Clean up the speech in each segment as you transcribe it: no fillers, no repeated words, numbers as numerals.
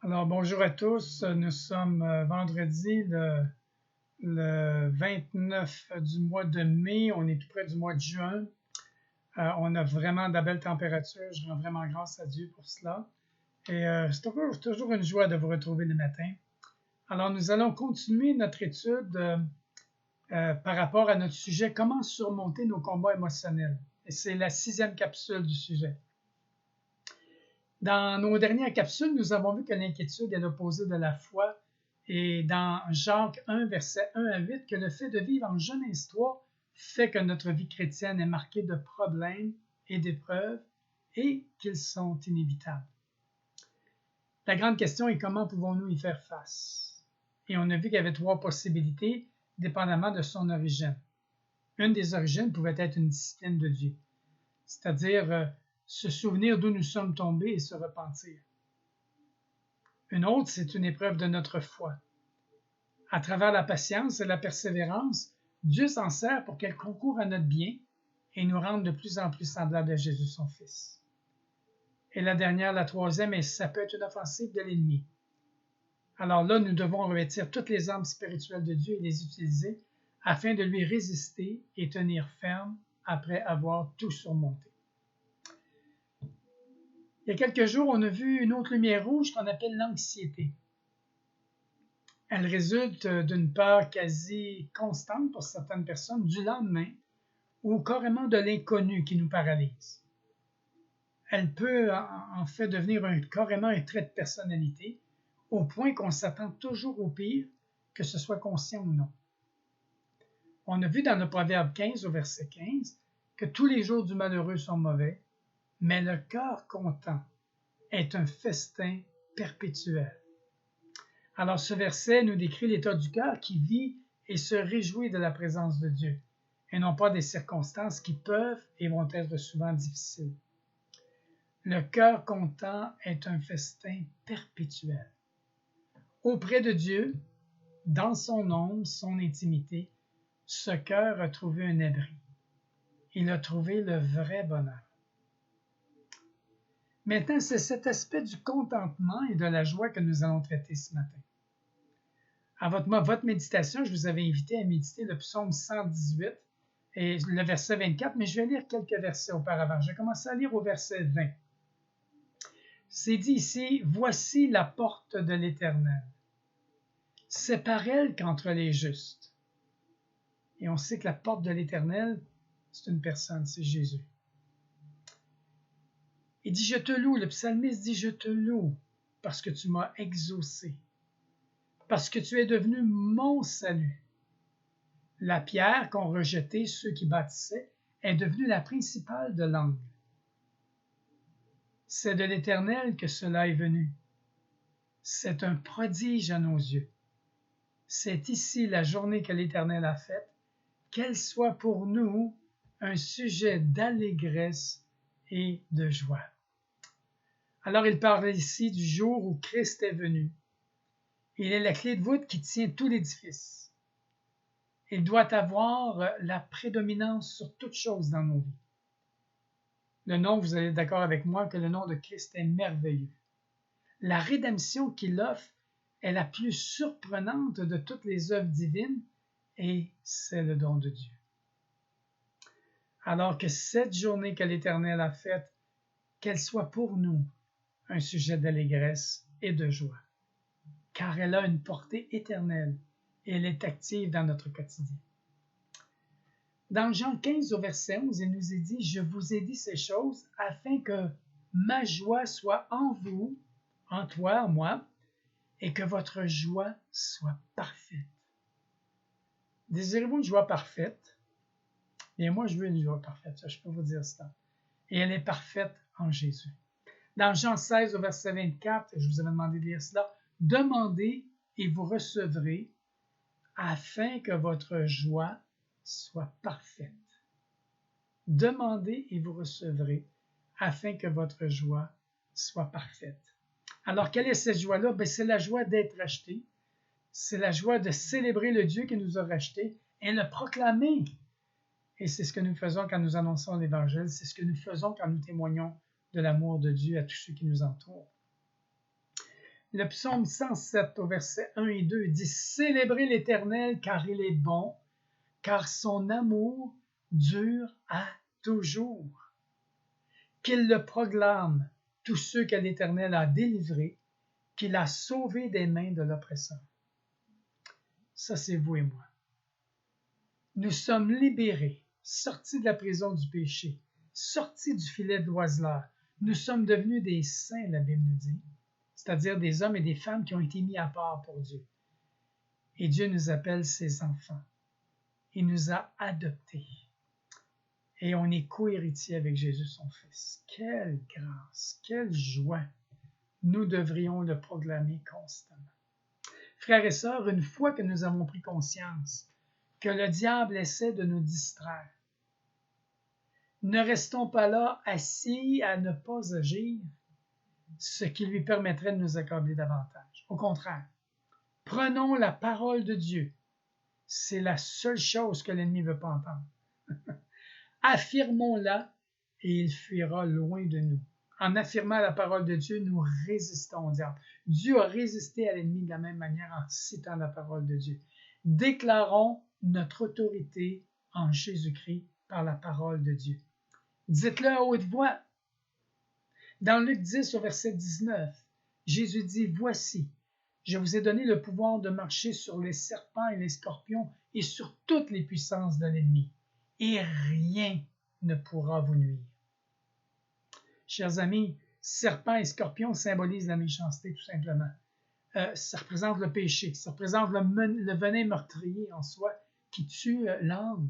Alors, bonjour à tous. Nous sommes vendredi le 29 du mois de mai. On est tout près du mois de juin. On a vraiment de belles températures. Je rends vraiment grâce à Dieu pour cela. Et c'est toujours une joie de vous retrouver le matin. Alors, nous allons continuer notre étude par rapport à notre sujet « Comment surmonter nos combats émotionnels ». Et c'est la 6e capsule du sujet. Dans nos dernières capsules, nous avons vu que l'inquiétude est l'opposé de la foi et dans Jacques 1, versets 1 à 8, que le fait de vivre en jeune histoire fait que notre vie chrétienne est marquée de problèmes et d'épreuves et qu'ils sont inévitables. La grande question est comment pouvons-nous y faire face? Et on a vu qu'il y avait 3 possibilités, dépendamment de son origine. Une des origines pouvait être une discipline de Dieu, c'est-à-dire se souvenir d'où nous sommes tombés et se repentir. Une autre, c'est une épreuve de notre foi. À travers la patience et la persévérance, Dieu s'en sert pour qu'elle concourt à notre bien et nous rende de plus en plus semblables à Jésus, son Fils. Et la dernière, la troisième, ça peut être une offensive de l'ennemi. Alors là, nous devons revêtir toutes les armes spirituelles de Dieu et les utiliser afin de lui résister et tenir ferme après avoir tout surmonté. Il y a quelques jours, on a vu une autre lumière rouge qu'on appelle l'anxiété. Elle résulte d'une peur quasi constante pour certaines personnes du lendemain ou carrément de l'inconnu qui nous paralyse. Elle peut en fait devenir carrément un trait de personnalité au point qu'on s'attend toujours au pire, que ce soit conscient ou non. On a vu dans le Proverbe 15 au verset 15 que tous les jours du malheureux sont mauvais, mais le cœur content est un festin perpétuel. Alors ce verset nous décrit l'état du cœur qui vit et se réjouit de la présence de Dieu, et non pas des circonstances qui peuvent et vont être souvent difficiles. Le cœur content est un festin perpétuel. Auprès de Dieu, dans son ombre, son intimité, ce cœur a trouvé un abri. Il a trouvé le vrai bonheur. Maintenant, c'est cet aspect du contentement et de la joie que nous allons traiter ce matin. À votre méditation, je vous avais invité à méditer le psaume 118 et le verset 24, mais je vais lire quelques versets auparavant. Je vais commencer à lire au verset 20. C'est dit ici, « Voici la porte de l'Éternel. C'est par elle qu'entrent les justes. » Et on sait que la porte de l'Éternel, c'est une personne, c'est Jésus. Il dit, je te loue, le psalmiste dit, je te loue parce que tu m'as exaucé, parce que tu es devenu mon salut. La pierre qu'ont rejetée ceux qui bâtissaient est devenue la principale de l'angle. C'est de l'Éternel que cela est venu. C'est un prodige à nos yeux. C'est ici la journée que l'Éternel a faite, qu'elle soit pour nous un sujet d'allégresse et de joie. Alors il parle ici du jour où Christ est venu. Il est la clé de voûte qui tient tout l'édifice. Il doit avoir la prédominance sur toute chose dans nos vies. Le nom, vous allez être d'accord avec moi, que le nom de Christ est merveilleux. La rédemption qu'il offre est la plus surprenante de toutes les œuvres divines et c'est le don de Dieu. Alors que cette journée que l'Éternel a faite, qu'elle soit pour nous un sujet d'allégresse et de joie, car elle a une portée éternelle et elle est active dans notre quotidien. Dans Jean 15 au verset 11, il nous est dit « Je vous ai dit ces choses afin que ma joie soit en vous, en toi, en moi, et que votre joie soit parfaite. » Désirez-vous une joie parfaite? Bien, moi, je veux une joie parfaite, ça, je peux vous dire ça. Et elle est parfaite en Jésus. Dans Jean 16 au verset 24, je vous avais demandé de lire cela, « Demandez et vous recevrez afin que votre joie soit parfaite. » Demandez et vous recevrez afin que votre joie soit parfaite. Alors, quelle est cette joie-là? C'est la joie d'être racheté. C'est la joie de célébrer le Dieu qui nous a rachetés et le proclamer. Et c'est ce que nous faisons quand nous annonçons l'Évangile. C'est ce que nous faisons quand nous témoignons de l'amour de Dieu à tous ceux qui nous entourent. Le psaume 107 au verset 1 et 2 dit « Célébrez l'Éternel car il est bon, car son amour dure à toujours. Qu'il le proclame tous ceux que l'Éternel a délivrés, qu'il a sauvés des mains de l'oppresseur. » Ça, c'est vous et moi. Nous sommes libérés, sortis de la prison du péché, sortis du filet de l'oiseleur. Nous sommes devenus des saints, la Bible nous dit, c'est-à-dire des hommes et des femmes qui ont été mis à part pour Dieu. Et Dieu nous appelle ses enfants. Il nous a adoptés. Et on est co-héritiers avec Jésus, son Fils. Quelle grâce, quelle joie. Nous devrions le proclamer constamment. Frères et sœurs, une fois que nous avons pris conscience que le diable essaie de nous distraire, ne restons pas là assis à ne pas agir, ce qui lui permettrait de nous accabler davantage. Au contraire, prenons la parole de Dieu. C'est la seule chose que l'ennemi ne veut pas entendre. Affirmons-la et il fuira loin de nous. En affirmant la parole de Dieu, nous résistons au diable. Dieu a résisté à l'ennemi de la même manière en citant la parole de Dieu. Déclarons notre autorité en Jésus-Christ par la parole de Dieu. Dites-le à haute voix. Dans Luc 10 au verset 19, Jésus dit « Voici, je vous ai donné le pouvoir de marcher sur les serpents et les scorpions et sur toutes les puissances de l'ennemi, et rien ne pourra vous nuire. » Chers amis, serpents et scorpions symbolisent la méchanceté tout simplement. Ça représente le péché, ça représente le venin meurtrier en soi qui tue l'âme,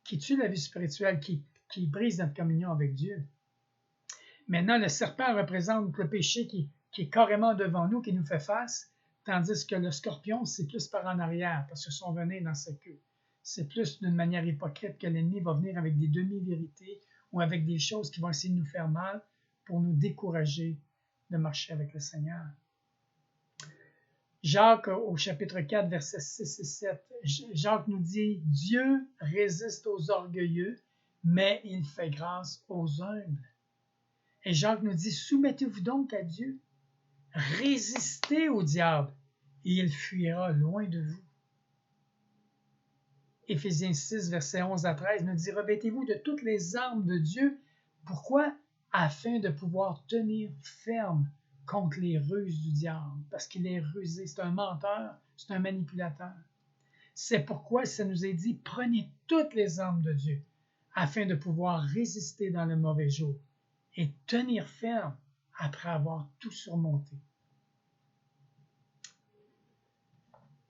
qui tue la vie spirituelle, qui brise notre communion avec Dieu. Maintenant, le serpent représente le péché qui est carrément devant nous, qui nous fait face, tandis que le scorpion, c'est plus par en arrière, parce que son venin est dans sa queue. C'est plus d'une manière hypocrite que l'ennemi va venir avec des demi-vérités ou avec des choses qui vont essayer de nous faire mal pour nous décourager de marcher avec le Seigneur. Jacques, au chapitre 4, versets 6 et 7, Jacques nous dit « Dieu résiste aux orgueilleux, mais il fait grâce aux humbles. » Et Jacques nous dit « Soumettez-vous donc à Dieu, résistez au diable, et il fuira loin de vous. » Éphésiens 6, versets 11 à 13 nous dit « Revêtez-vous de toutes les armes de Dieu. » Pourquoi? Afin de pouvoir tenir ferme contre les ruses du diable, parce qu'il est rusé, c'est un menteur, c'est un manipulateur. C'est pourquoi ça nous est dit, prenez toutes les armes de Dieu, afin de pouvoir résister dans le mauvais jour et tenir ferme après avoir tout surmonté.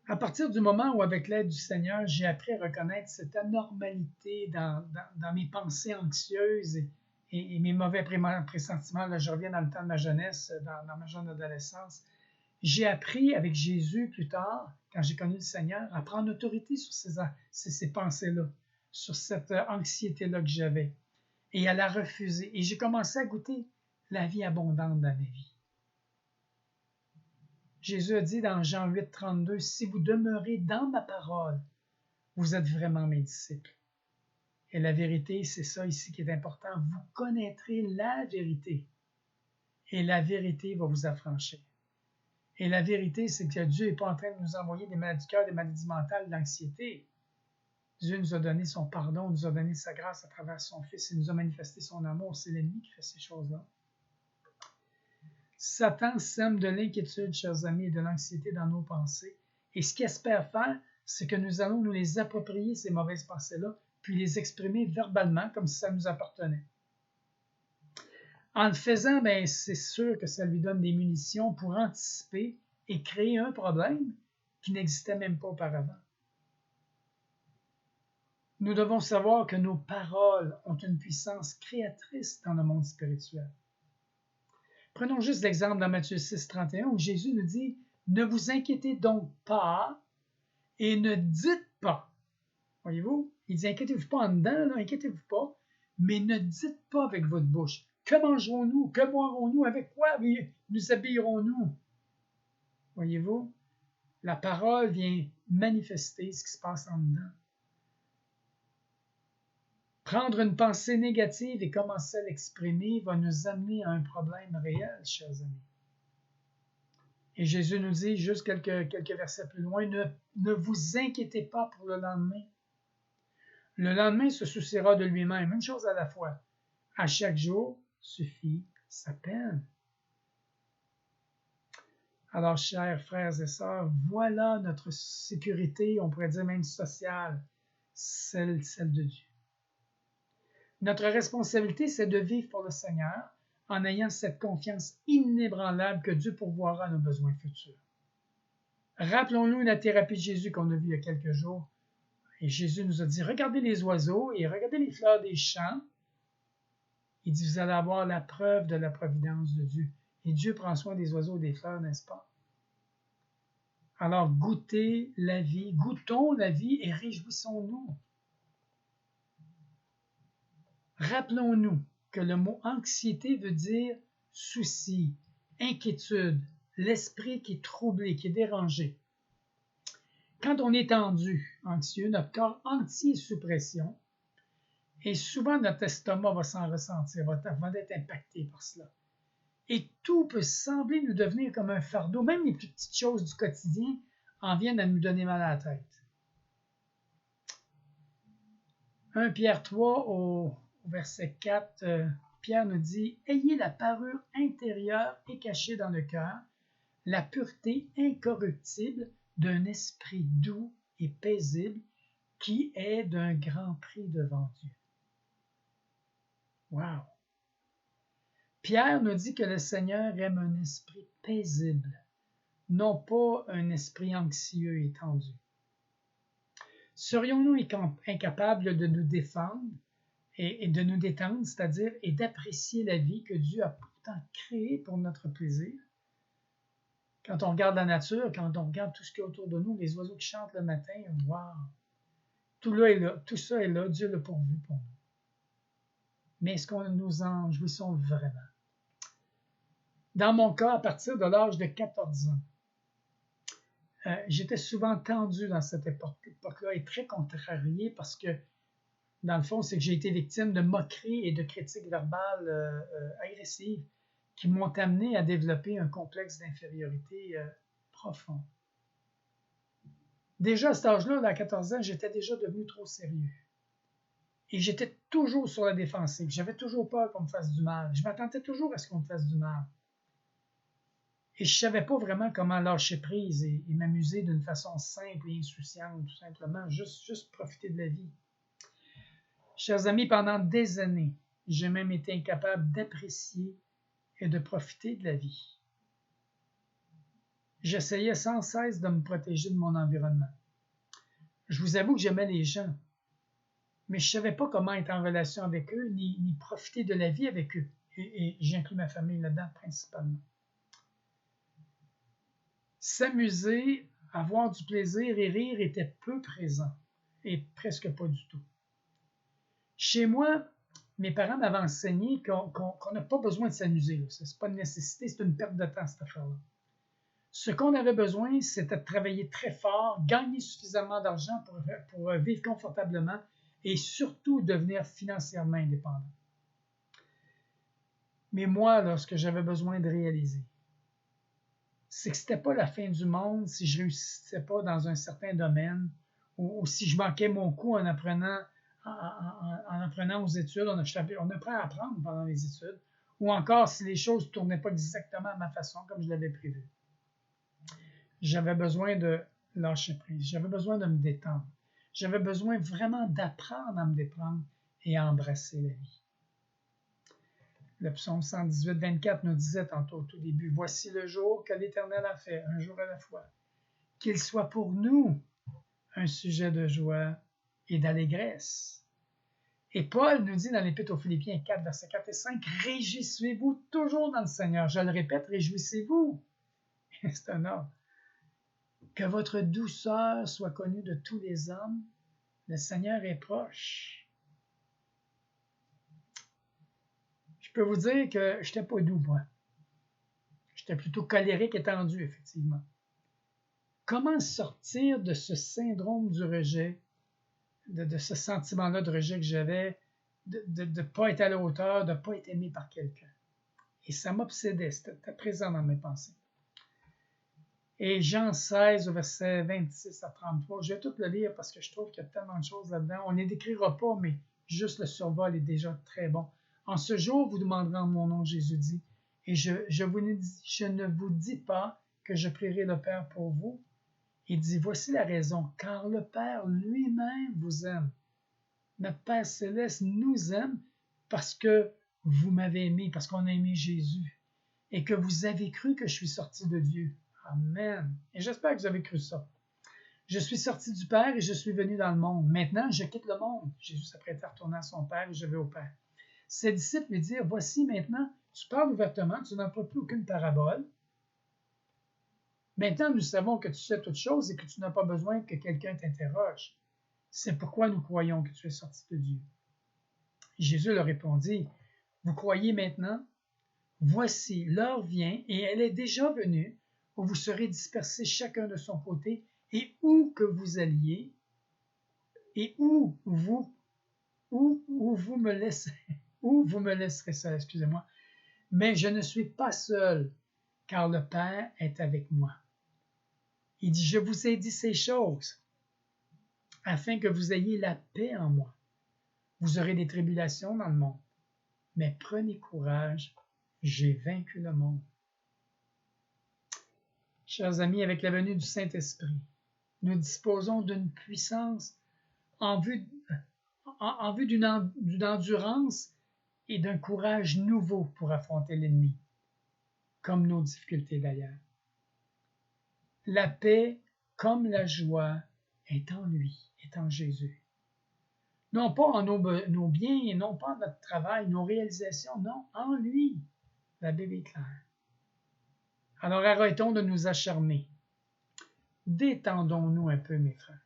À partir du moment où, avec l'aide du Seigneur, j'ai appris à reconnaître cette anormalité dans mes pensées anxieuses et mes mauvais pressentiments, là, je reviens dans le temps de ma jeunesse, dans ma jeune adolescence, j'ai appris avec Jésus plus tard, quand j'ai connu le Seigneur, à prendre autorité sur ces pensées-là, sur cette anxiété-là que j'avais, et à la refuser. Et j'ai commencé à goûter la vie abondante dans ma vie. Jésus a dit dans Jean 8, 32, « Si vous demeurez dans ma parole, vous êtes vraiment mes disciples. » Et la vérité, c'est ça ici qui est important. Vous connaîtrez la vérité. Et la vérité va vous affranchir. Et la vérité, c'est que Dieu n'est pas en train de nous envoyer des maladies du cœur, des maladies mentales, de l'anxiété. Dieu nous a donné son pardon, nous a donné sa grâce à travers son Fils. Il nous a manifesté son amour. C'est l'ennemi qui fait ces choses-là. Satan sème de l'inquiétude, chers amis, et de l'anxiété dans nos pensées. Et ce qu'il espère faire, c'est que nous allons nous les approprier, ces mauvaises pensées-là, puis les exprimer verbalement comme si ça nous appartenait. En le faisant, c'est sûr que ça lui donne des munitions pour anticiper et créer un problème qui n'existait même pas auparavant. Nous devons savoir que nos paroles ont une puissance créatrice dans le monde spirituel. Prenons juste l'exemple dans Matthieu 6, 31, où Jésus nous dit « Ne vous inquiétez donc pas et ne dites pas. » Voyez-vous? Il dit « Inquiétez-vous pas en dedans, là, inquiétez-vous pas, mais ne dites pas avec votre bouche. Que mangerons-nous? Que boirons-nous? Avec quoi nous habillerons-nous? » Voyez-vous? La parole vient manifester ce qui se passe en dedans. Prendre une pensée négative et commencer à l'exprimer va nous amener à un problème réel, chers amis. Et Jésus nous dit, juste quelques versets plus loin, ne vous inquiétez pas pour le lendemain. Le lendemain se souciera de lui-même, une chose à la fois. À chaque jour suffit sa peine. Alors, chers frères et sœurs, voilà notre sécurité, on pourrait dire même sociale, celle de Dieu. Notre responsabilité, c'est de vivre pour le Seigneur en ayant cette confiance inébranlable que Dieu pourvoira à nos besoins futurs. Rappelons-nous la thérapie de Jésus qu'on a vue il y a quelques jours. Et Jésus nous a dit, regardez les oiseaux et regardez les fleurs des champs. Il dit, vous allez avoir la preuve de la providence de Dieu. Et Dieu prend soin des oiseaux et des fleurs, n'est-ce pas? Alors goûtons la vie et réjouissons-nous. Rappelons-nous que le mot anxiété veut dire souci, inquiétude, l'esprit qui est troublé, qui est dérangé. Quand on est tendu, anxieux, notre corps entier est sous pression et souvent notre estomac va s'en ressentir, va être impacté par cela. Et tout peut sembler nous devenir comme un fardeau, même les plus petites choses du quotidien en viennent à nous donner mal à la tête. 1 Pierre 3 au verset 4, Pierre nous dit « Ayez la parure intérieure et cachée dans le cœur, la pureté incorruptible d'un esprit doux et paisible qui est d'un grand prix devant Dieu. » Wow! Pierre nous dit que le Seigneur aime un esprit paisible, non pas un esprit anxieux et tendu. Serions-nous incapables de nous défendre et de nous détendre, c'est-à-dire et d'apprécier la vie que Dieu a pourtant créée pour notre plaisir? Quand on regarde la nature, quand on regarde tout ce qu'il y a autour de nous, les oiseaux qui chantent le matin, wow! Tout ça est là, Dieu l'a pourvu pour nous. Mais est-ce que nous en jouissons vraiment? Dans mon cas, à partir de l'âge de 14 ans, j'étais souvent tendu dans cette époque-là et très contrarié parce que, dans le fond, c'est que j'ai été victime de moqueries et de critiques verbales agressives qui m'ont amené à développer un complexe d'infériorité profond. Déjà à cet âge-là, à 14 ans, j'étais déjà devenu trop sérieux. Et j'étais toujours sur la défensive. J'avais toujours peur qu'on me fasse du mal. Je m'attendais toujours à ce qu'on me fasse du mal. Et je ne savais pas vraiment comment lâcher prise et m'amuser d'une façon simple et insouciante, tout simplement, juste profiter de la vie. Chers amis, pendant des années, j'ai même été incapable d'apprécier et de profiter de la vie. J'essayais sans cesse de me protéger de mon environnement. Je vous avoue que j'aimais les gens, mais je ne savais pas comment être en relation avec eux, ni profiter de la vie avec eux. Et j'inclus ma famille là-dedans principalement. S'amuser, avoir du plaisir et rire était peu présent, et presque pas du tout. Chez moi, mes parents m'avaient enseigné qu'on n'a pas besoin de s'amuser. Ce n'est pas une nécessité, c'est une perte de temps, cette affaire-là. Ce qu'on avait besoin, c'était de travailler très fort, gagner suffisamment d'argent pour vivre confortablement et surtout devenir financièrement indépendant. Mais moi, là, ce que j'avais besoin de réaliser, c'est que ce n'était pas la fin du monde si je ne réussissais pas dans un certain domaine ou si je manquais mon coup en apprenant aux études, on apprend à apprendre pendant les études, ou encore si les choses ne tournaient pas exactement à ma façon comme je l'avais prévu. J'avais besoin de lâcher prise, j'avais besoin de me détendre, j'avais besoin vraiment d'apprendre à me déprendre et à embrasser la vie. Le psaume 118, 24 nous disait tantôt au tout début, « Voici le jour que l'Éternel a fait, un jour à la fois. Qu'il soit pour nous un sujet de joie et d'allégresse. » Et Paul nous dit dans l'Épître aux Philippiens 4, versets 4 et 5, « Réjouissez-vous toujours dans le Seigneur. » Je le répète, réjouissez-vous. C'est un ordre. « Que votre douceur soit connue de tous les hommes. Le Seigneur est proche. » Je peux vous dire que je n'étais pas doux, moi. J'étais plutôt colérique et tendu, effectivement. Comment sortir de ce syndrome du rejet, de ce sentiment-là de rejet que j'avais, de ne pas être à la hauteur, de ne pas être aimé par quelqu'un? Et ça m'obsédait, c'était présent dans mes pensées. Et Jean 16, au verset 26 à 33. Je vais tout le lire parce que je trouve qu'il y a tellement de choses là-dedans. On ne les décrira pas, mais juste le survol est déjà très bon. En ce jour, vous demanderez en mon nom, Jésus dit, et je ne vous dis pas que je prierai le Père pour vous. Il dit, voici la raison, car le Père lui-même vous aime. Notre Père céleste nous aime parce que vous m'avez aimé, parce qu'on a aimé Jésus, et que vous avez cru que je suis sorti de Dieu. Amen. Et j'espère que vous avez cru ça. Je suis sorti du Père et je suis venu dans le monde. Maintenant, je quitte le monde. Jésus s'apprêtait à retourner à son Père et je vais au Père. Ses disciples lui dirent, voici maintenant, tu parles ouvertement, tu n'as pas plus aucune parabole. Maintenant, nous savons que tu sais toutes choses et que tu n'as pas besoin que quelqu'un t'interroge. C'est pourquoi nous croyons que tu es sorti de Dieu. Jésus leur répondit, vous croyez maintenant? Voici, l'heure vient et elle est déjà venue où vous serez dispersés chacun de son côté et où que vous alliez et où vous me laisserez seul, excusez-moi. Mais je ne suis pas seul, car le Père est avec moi. Il dit, je vous ai dit ces choses, afin que vous ayez la paix en moi. Vous aurez des tribulations dans le monde, mais prenez courage, j'ai vaincu le monde. Chers amis, avec la venue du Saint-Esprit, nous disposons d'une puissance en vue d'une endurance et d'un courage nouveau pour affronter l'ennemi, comme nos difficultés d'ailleurs. La paix, comme la joie, est en lui, est en Jésus. Non pas en nos biens, et non pas en notre travail, nos réalisations, non, en lui. La Bible est claire. Alors arrêtons de nous acharner. Détendons-nous un peu, mes frères.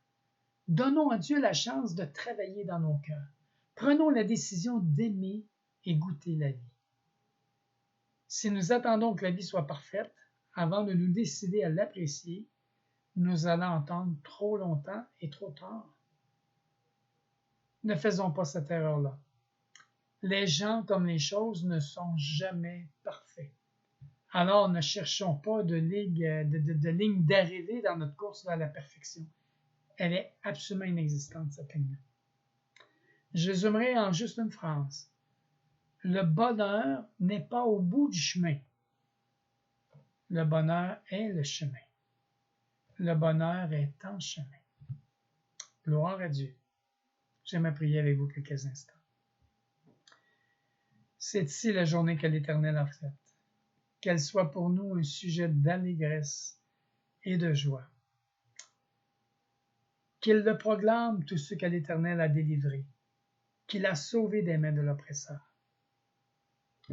Donnons à Dieu la chance de travailler dans nos cœurs. Prenons la décision d'aimer et goûter la vie. Si nous attendons que la vie soit parfaite avant de nous décider à l'apprécier, nous allons attendre trop longtemps et trop tard. Ne faisons pas cette erreur-là. Les gens comme les choses ne sont jamais parfaits. Alors ne cherchons pas de ligne d'arrivée dans notre course vers la perfection. Elle est absolument inexistante, cette ligne-là. Je résumerai en juste une phrase. Le bonheur n'est pas au bout du chemin. Le bonheur est le chemin. Le bonheur est en chemin. Gloire à Dieu. J'aimerais prier avec vous quelques instants. C'est ici la journée que l'Éternel a faite. Qu'elle soit pour nous un sujet d'allégresse et de joie. Qu'il le proclame tous ceux que l'Éternel a délivrés, qu'il a sauvés des mains de l'oppresseur.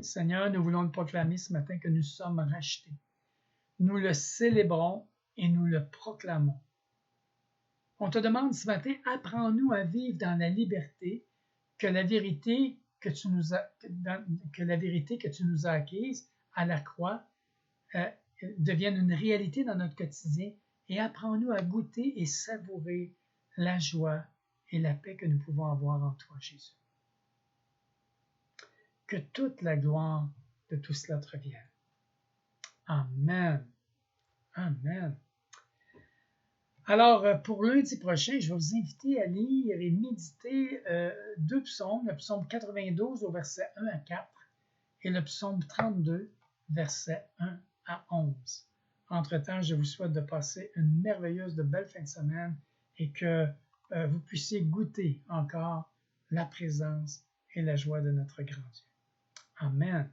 Seigneur, nous voulons le proclamer ce matin que nous sommes rachetés. Nous le célébrons et nous le proclamons. On te demande ce matin, apprends-nous à vivre dans la liberté que la vérité que tu nous as acquise à la croix devienne une réalité dans notre quotidien et apprends-nous à goûter et savourer la joie et la paix que nous pouvons avoir en toi, Jésus. Que toute la gloire de tout cela te revienne. Amen. Amen. Alors, pour lundi prochain, je vais vous inviter à lire et méditer deux psaumes, le psaume 92 au verset 1 à 4 et le psaume 32, verset 1 à 11. Entre-temps, je vous souhaite de passer une merveilleuse, de belle fin de semaine et que vous puissiez goûter encore la présence et la joie de notre grand Dieu. Amen.